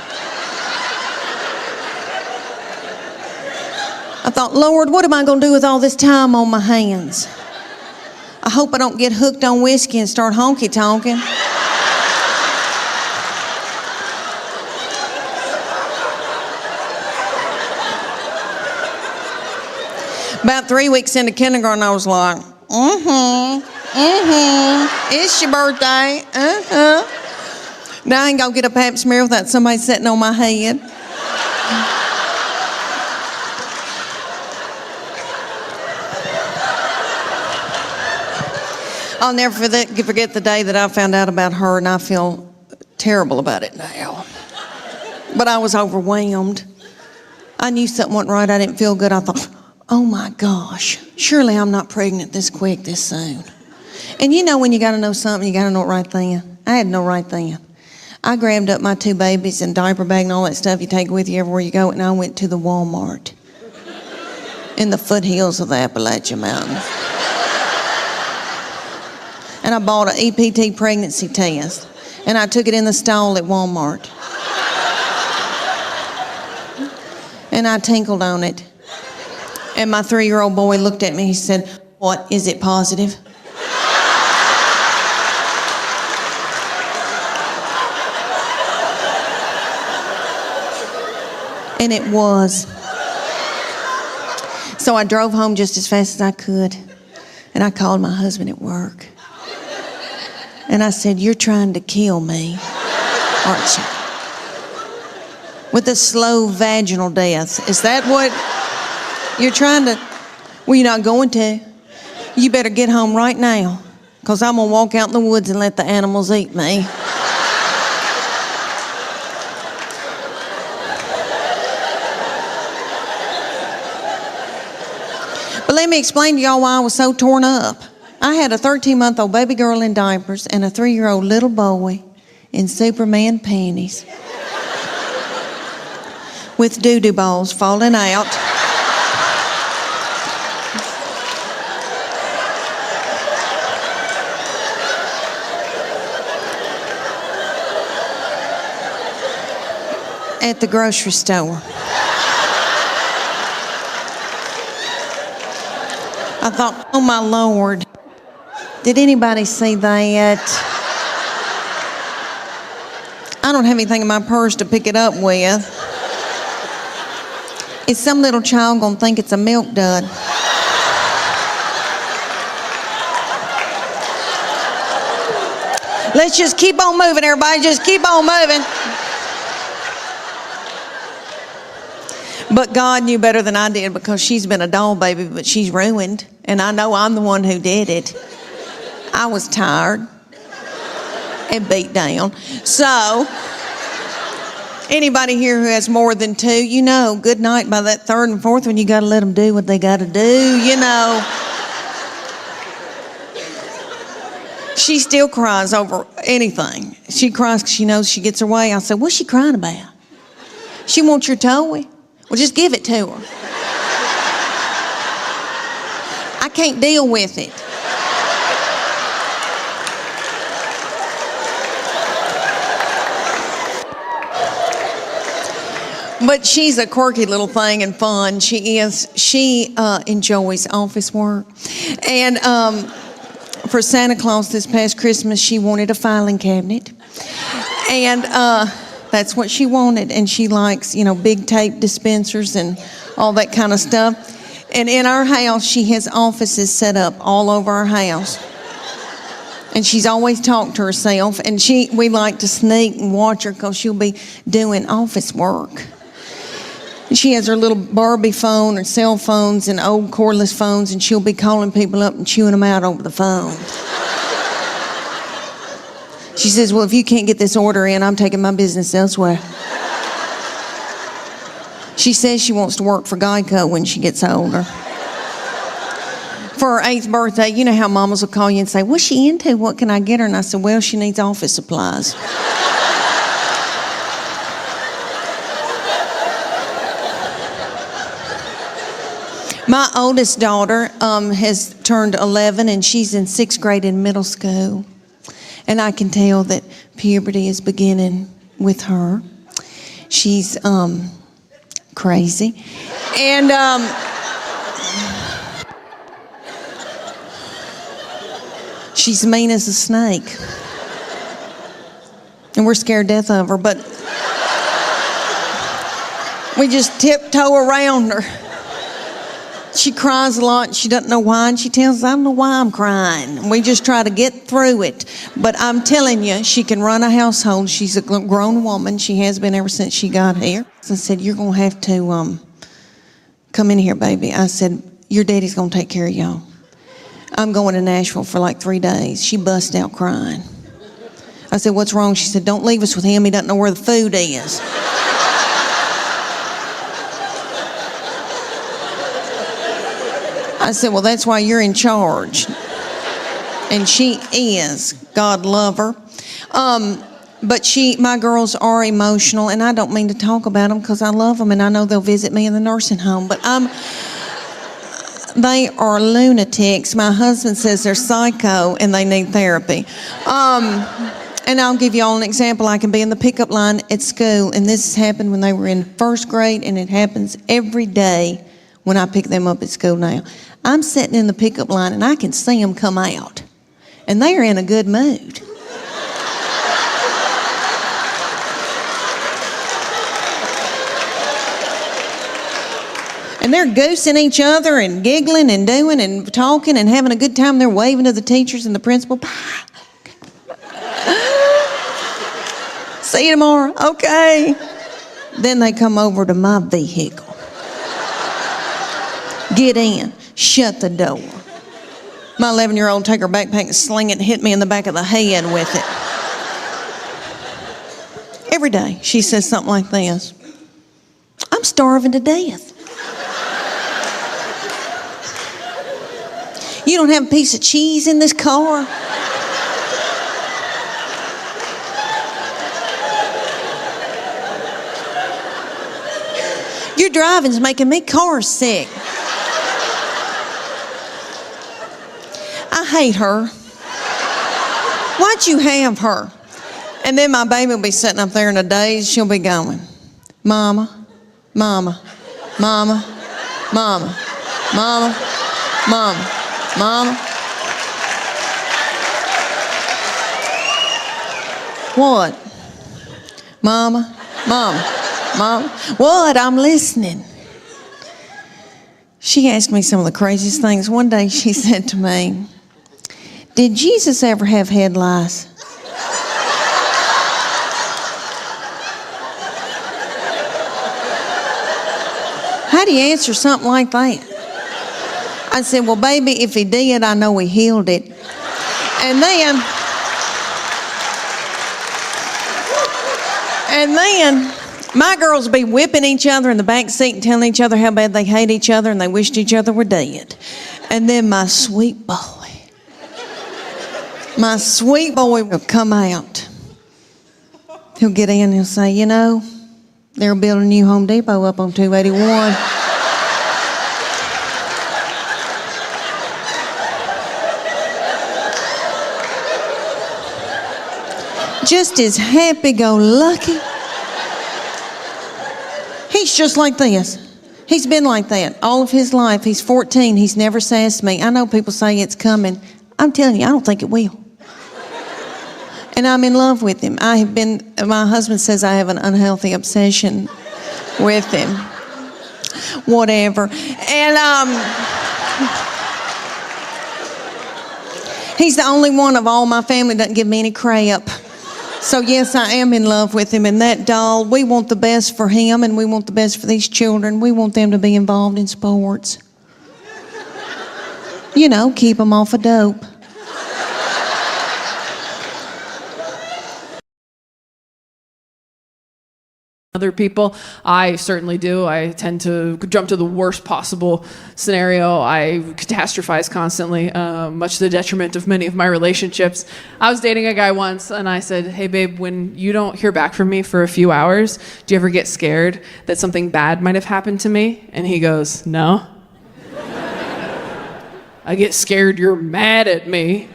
I thought, Lord, what am I going to do with all this time on my hands? I hope I don't get hooked on whiskey and start honky-tonking. About 3 weeks into kindergarten, I was like, it's your birthday, Now I ain't gonna get a pap smear without somebody sitting on my head. I'll never forget the day that I found out about her, and I feel terrible about it now. But I was overwhelmed. I knew something wasn't right. I didn't feel good. I thought, oh my gosh, surely I'm not pregnant this quick, this soon. And you know when you gotta know something, you gotta know it right then. I had to know right then. I grabbed up my 2 babies and diaper bag and all that stuff you take with you everywhere you go, and I went to the Walmart in the foothills of the Appalachian Mountains. And I bought an EPT pregnancy test, and I took it in the stall at Walmart. And I tinkled on it. And my 3-year-old boy looked at me, he said, "What, is it positive?" And it was. So I drove home just as fast as I could, and I called my husband at work. And I said, "You're trying to kill me, aren't you? With a slow vaginal death. Is that what you're trying to?" "Well, you're not going to. You better get home right now, because I'm going to walk out in the woods and let the animals eat me." But let me explain to y'all why I was so torn up. I had a 13-month-old baby girl in diapers and a 3-year-old little boy in Superman panties with doo-doo balls falling out. At the grocery store. I thought, oh my Lord, did anybody see that? I don't have anything in my purse to pick it up with. Is some little child gonna think it's a milk dud? Let's just keep on moving, everybody. Just keep on moving. But God knew better than I did, because she's been a doll baby, but she's ruined. And I know I'm the one who did it. I was tired and beat down. So, anybody here who has more than 2, you know, good night by that 3rd and 4th one, you got to let them do what they got to do, you know. She still cries over anything. She cries because she knows she gets her way. I said, "What's she crying about?" "She wants your toy." "Well, just give it to her." "I can't deal with it." But she's a quirky little thing and fun. She is. She enjoys office work. And for Santa Claus this past Christmas, she wanted a filing cabinet. And that's what she wanted. And she likes, you know, big tape dispensers and all that kind of stuff. And in our house, she has offices set up all over our house. And she's always talked to herself. And we like to sneak and watch her, because she'll be doing office work. She has her little Barbie phone or cell phones and old cordless phones, and she'll be calling people up and chewing them out over the phone. She says, "Well, if you can't get this order in, I'm taking my business elsewhere." She says she wants to work for Geico when she gets older. For her 8th birthday, you know how mamas will call you and say, "What's she into? What can I get her?" And I said, "Well, she needs office supplies." My oldest daughter has turned 11, and she's in 6th grade in middle school. And I can tell that puberty is beginning with her. She's crazy. And she's mean as a snake. And we're scared to death of her, but we just tiptoe around her. She cries a lot. She doesn't know why, and she tells us, I don't know why I'm crying. And we just try to get through it. But I'm telling you, she can run a household. She's a grown woman. She has been ever since she got here. So I said, you're going to have to come in here, baby. I said, your daddy's going to take care of y'all. I'm going to Nashville for like 3 days. She bust out crying. I said, what's wrong? She said, don't leave us with him. He doesn't know where the food is. I said, well, that's why you're in charge. And she is. God love her. But my girls are emotional, and I don't mean to talk about them because I love them, and I know they'll visit me in the nursing home. But they are lunatics. My husband says they're psycho, and they need therapy. And I'll give you all an example. I can be in the pickup line at school, and this happened when they were in 1st grade, and it happens every day when I pick them up at school now. I'm sitting in the pickup line, and I can see them come out, and they are in a good mood. And they're goosing each other and giggling and doing and talking and having a good time. They're waving to the teachers and the principal. Bye. See you tomorrow. Okay. Then they come over to my vehicle. Get in. Shut the door. My 11-year-old take her backpack and sling it and hit me in the back of the head with it. Every day she says something like this. I'm starving to death. You don't have a piece of cheese in this car? Your driving's making me car sick. I hate her. Why'd you have her? And then my baby will be sitting up there in a daze. She'll be going, Mama, Mama, Mama, Mama, Mama, Mama, Mama. What? Mama, Mama, Mama. What? I'm listening. She asked me some of the craziest things. One day she said to me, did Jesus ever have head lice? How do you answer something like that? I said, well, baby, if he did, I know he healed it. And then my girls be whipping each other in the back seat and telling each other how bad they hate each other and they wished each other were dead. And then my sweet boy will come out. He'll get in and he'll say, you know, they're building a new Home Depot up on 281. Just as happy-go-lucky. He's just like this. He's been like that all of his life. He's 14. He's never sassed me. I know people say it's coming. I'm telling you, I don't think it will. And I'm in love with him. My husband says I have an unhealthy obsession with him. Whatever. And he's the only one of all my family that doesn't give me any crap. So yes, I am in love with him. And that doll, we want the best for him and we want the best for these children. We want them to be involved in sports. You know, keep them off of dope. Other people, I certainly do. I tend to jump to the worst possible scenario. I catastrophize constantly, much to the detriment of many of my relationships. I was dating a guy once, and I said, hey, babe, when you don't hear back from me for a few hours, do you ever get scared that something bad might have happened to me? And he goes, no. I get scared you're mad at me.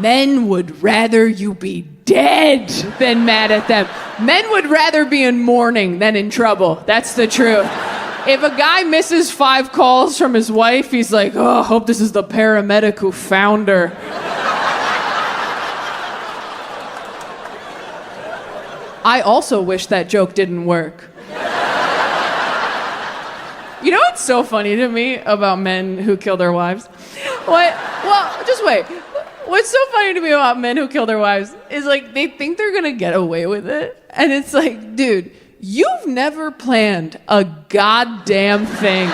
Men would rather you be dead than mad at them. Men would rather be in mourning than in trouble. That's the truth. If a guy misses 5 calls from his wife, he's like, oh, I hope this is the paramedic who found her. I also wish that joke didn't work. You know what's so funny to me about men who kill their wives? Well, just wait. What's so funny to me about men who kill their wives is like they think they're gonna get away with it. And it's like, dude, you've never planned a goddamn thing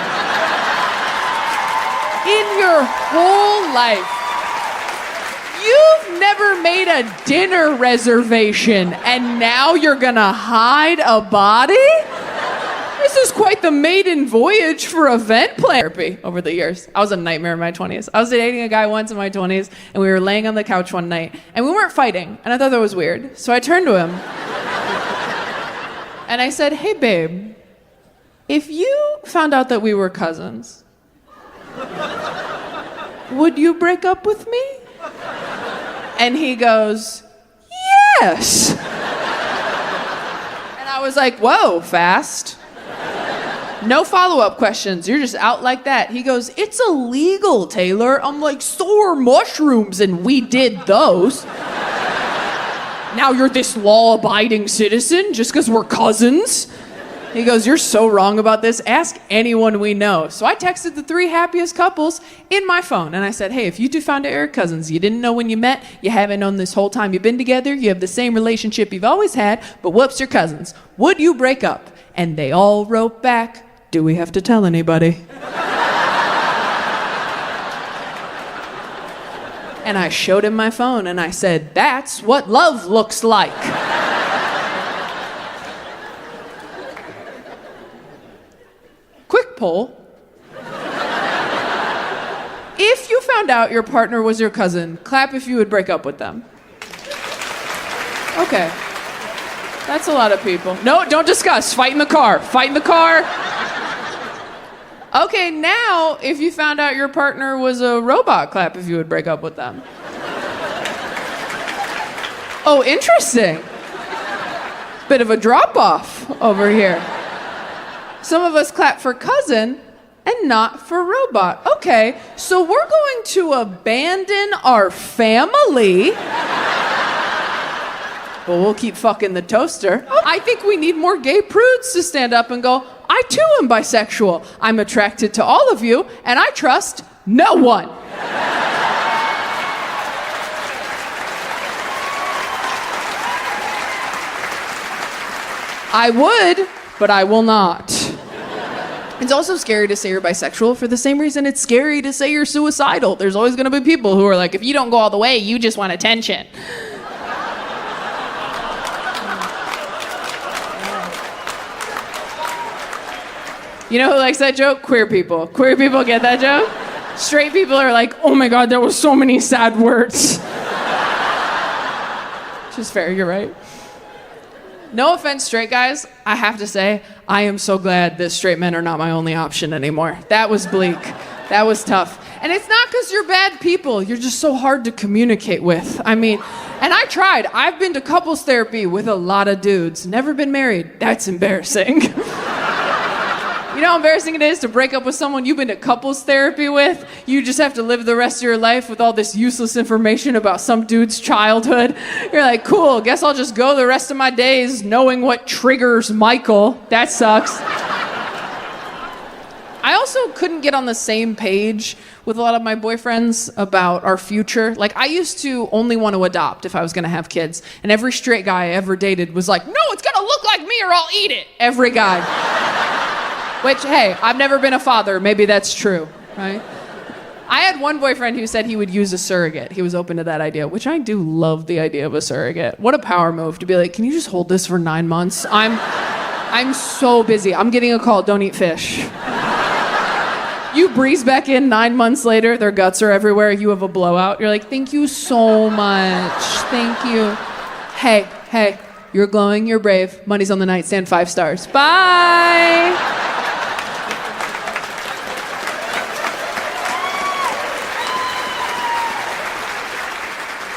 in your whole life. You've never made a dinner reservation and now you're gonna hide a body? This is quite the maiden voyage for event therapy over the years. I was a nightmare in my 20s. I was dating a guy once in my 20s, and we were laying on the couch one night, and we weren't fighting, and I thought that was weird. So I turned to him, and I said, hey, babe, if you found out that we were cousins, would you break up with me? And he goes, yes. And I was like, whoa, fast. No follow-up questions. You're just out like that. He goes, it's illegal, Taylor. I'm like, so are mushrooms, and we did those. Now you're this law-abiding citizen just because we're cousins? He goes, you're so wrong about this. Ask anyone we know. So I texted the 3 happiest couples in my phone, and I said, hey, if you 2 found out you're cousins, you didn't know when you met, you haven't known this whole time you've been together, you have the same relationship you've always had, but whoops, you're cousins. Would you break up? And they all wrote back, do we have to tell anybody? And I showed him my phone and I said, that's what love looks like. Quick poll. If you found out your partner was your cousin, clap if you would break up with them. Okay. That's a lot of people. No, don't discuss. Fight in the car. Fight in the car. Okay, now, if you found out your partner was a robot, clap if you would break up with them. Oh, interesting. Bit of a drop-off over here. Some of us clap for cousin and not for robot. Okay, so we're going to abandon our family. But we'll keep fucking the toaster. I think we need more gay prudes to stand up and go, I too am bisexual. I'm attracted to all of you, and I trust no one. I would, but I will not. It's also scary to say you're bisexual for the same reason it's scary to say you're suicidal. There's always going to be people who are like, if you don't go all the way, you just want attention. You know who likes that joke? Queer people. Queer people get that joke? Straight people are like, oh my God, there were so many sad words. Which is fair, you're right. No offense, straight guys. I have to say, I am so glad that straight men are not my only option anymore. That was bleak. That was tough. And it's not because you're bad people. You're just so hard to communicate with. I mean, and I tried. I've been to couples therapy with a lot of dudes. Never been married. That's embarrassing. You know how embarrassing it is to break up with someone you've been to couples therapy with? You just have to live the rest of your life with all this useless information about some dude's childhood. You're like, cool, guess I'll just go the rest of my days knowing what triggers Michael. That sucks. I also couldn't get on the same page with a lot of my boyfriends about our future. Like, I used to only want to adopt if I was going to have kids. And every straight guy I ever dated was like, no, it's going to look like me or I'll eat it. Every guy. Which, hey, I've never been a father. Maybe that's true, right? I had one boyfriend who said he would use a surrogate. He was open to that idea, which I do love the idea of a surrogate. What a power move to be like, can you just hold this for 9 months? I'm so busy. I'm getting a call. Don't eat fish. You breeze back in 9 months later. Their guts are everywhere. You have a blowout. You're like, thank you so much. Thank you. Hey, you're glowing. You're brave. Money's on the nightstand. 5 stars. Bye.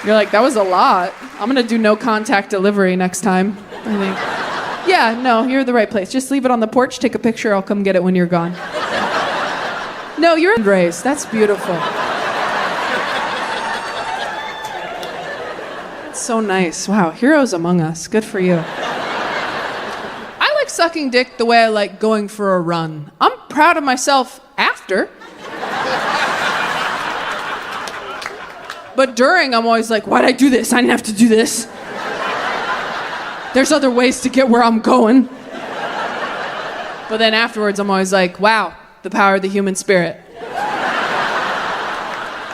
You're like, that was a lot. I'm gonna do no contact delivery next time. I think, yeah, no, you're the right place. Just leave it on the porch, take a picture, I'll come get it when you're gone. No, you're embraced. That's beautiful. That's so nice. Wow, heroes among us. Good for you. I like sucking dick the way I like going for a run. I'm proud of myself after. But during, I'm always like, why'd I do this? I didn't have to do this. There's other ways to get where I'm going. But then afterwards, I'm always like, wow, the power of the human spirit.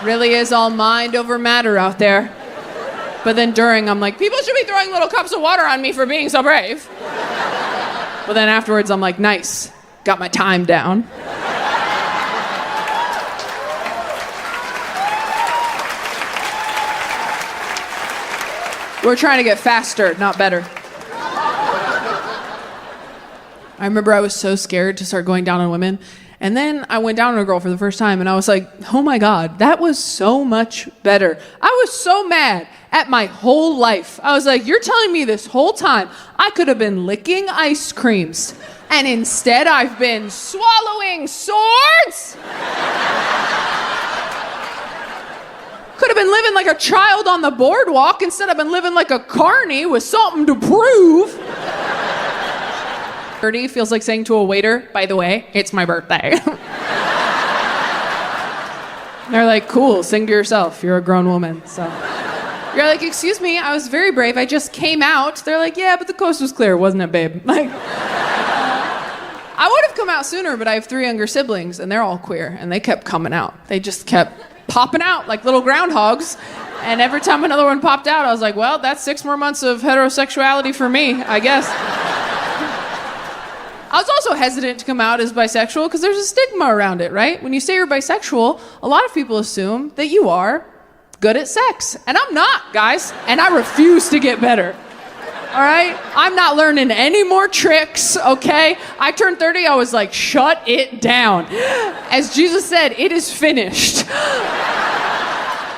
Really is all mind over matter out there. But then during, I'm like, people should be throwing little cups of water on me for being so brave. But then afterwards, I'm like, nice, got my time down. We're trying to get faster, not better. I remember I was so scared to start going down on women. And then I went down on a girl for the first time and I was like, oh my God, that was so much better. I was so mad at my whole life. I was like, you're telling me this whole time I could have been licking ice creams. And instead I've been swallowing swords? Could have been living like a child on the boardwalk. Instead I've been living like a carny with something to prove. 30 feels like saying to a waiter, by the way, it's my birthday. They're like, cool, sing to yourself. You're a grown woman. So you're like, excuse me, I was very brave. I just came out. They're like, yeah, but the coast was clear, wasn't it, babe? Like, I would have come out sooner, but I have 3 younger siblings, and they're all queer, and they kept coming out. They just kept popping out like little groundhogs. And every time another one popped out, I was like, well, that's 6 more months of heterosexuality for me, I guess. I was also hesitant to come out as bisexual because there's a stigma around it, right? When you say you're bisexual, a lot of people assume that you are good at sex. And I'm not, guys. And I refuse to get better. All right? I'm not learning any more tricks, okay? I turned 30, I was like, shut it down. As Jesus said, it is finished.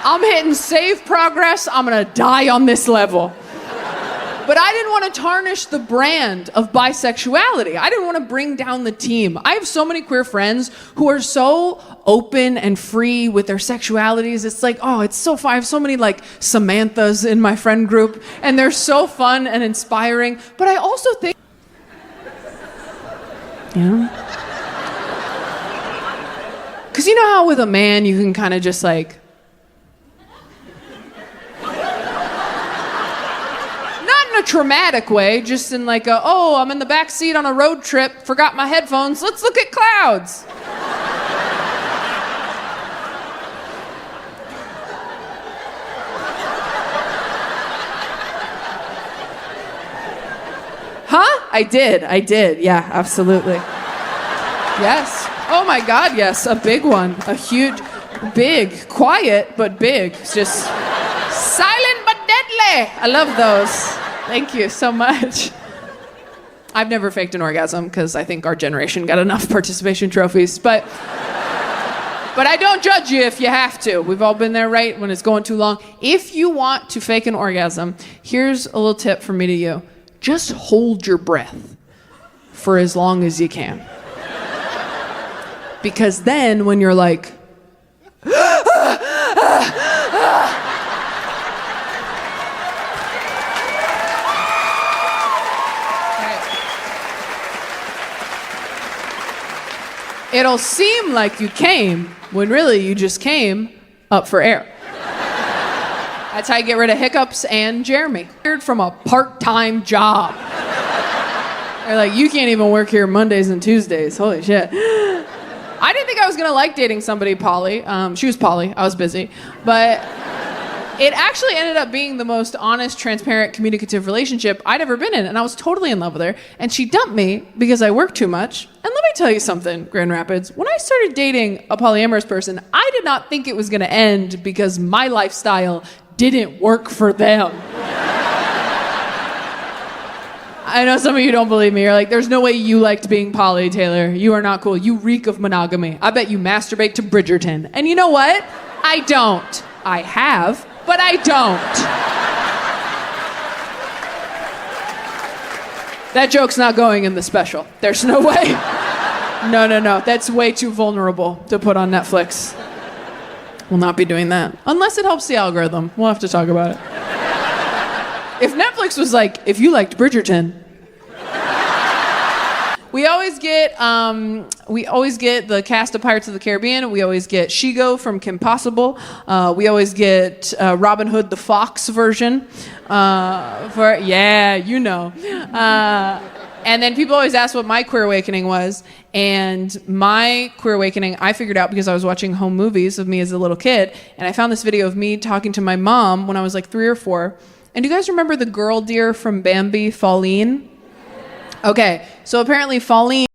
I'm hitting save progress. I'm going to die on this level. But I didn't want to tarnish the brand of bisexuality. I didn't want to bring down the team. I have so many queer friends who are so open and free with their sexualities. It's like, oh, it's so fun. I have so many like Samanthas in my friend group, and they're so fun and inspiring. But I also think, because you know how with a man you can kind of just like, in a traumatic way, just in like a, oh, I'm in the back seat on a road trip, forgot my headphones, let's look at clouds. Huh? I did, yeah, absolutely. Yes. Oh my God, yes, a big one, a huge, big, quiet, but big, it's just silent but deadly. I love those. Thank you so much. I've never faked an orgasm because I think our generation got enough participation trophies, but I don't judge you if you have to. We've all been there, right? When it's going too long. If you want to fake an orgasm, here's a little tip from me to you. Just hold your breath for as long as you can. Because then when you're like, it'll seem like you came when really you just came up for air. That's how you get rid of hiccups and Jeremy. From a part-time job. They're like, you can't even work here Mondays and Tuesdays. Holy shit. I didn't think I was gonna like dating somebody poly. She was poly, I was busy. But it actually ended up being the most honest, transparent, communicative relationship I'd ever been in. And I was totally in love with her. And she dumped me because I worked too much. And let me tell you something, Grand Rapids. When I started dating a polyamorous person, I did not think it was going to end because my lifestyle didn't work for them. I know some of you don't believe me. You're like, there's no way you liked being poly, Taylor. You are not cool. You reek of monogamy. I bet you masturbate to Bridgerton. And you know what? I don't. I have. but I don't. That joke's not going in the special. There's no way. No. That's way too vulnerable to put on Netflix. We'll not be doing that. Unless it helps the algorithm. We'll have to talk about it. If Netflix was like, if you liked Bridgerton, we always get the cast of Pirates of the Caribbean. We always get Shigo from Kim Possible. We always get Robin Hood the Fox version. And then people always ask what my queer awakening was. And my queer awakening, I figured out because I was watching home movies of me as a little kid. And I found this video of me talking to my mom when I was like 3 or 4. And do you guys remember the girl deer from Bambi, Pauline? Okay, so apparently Pauline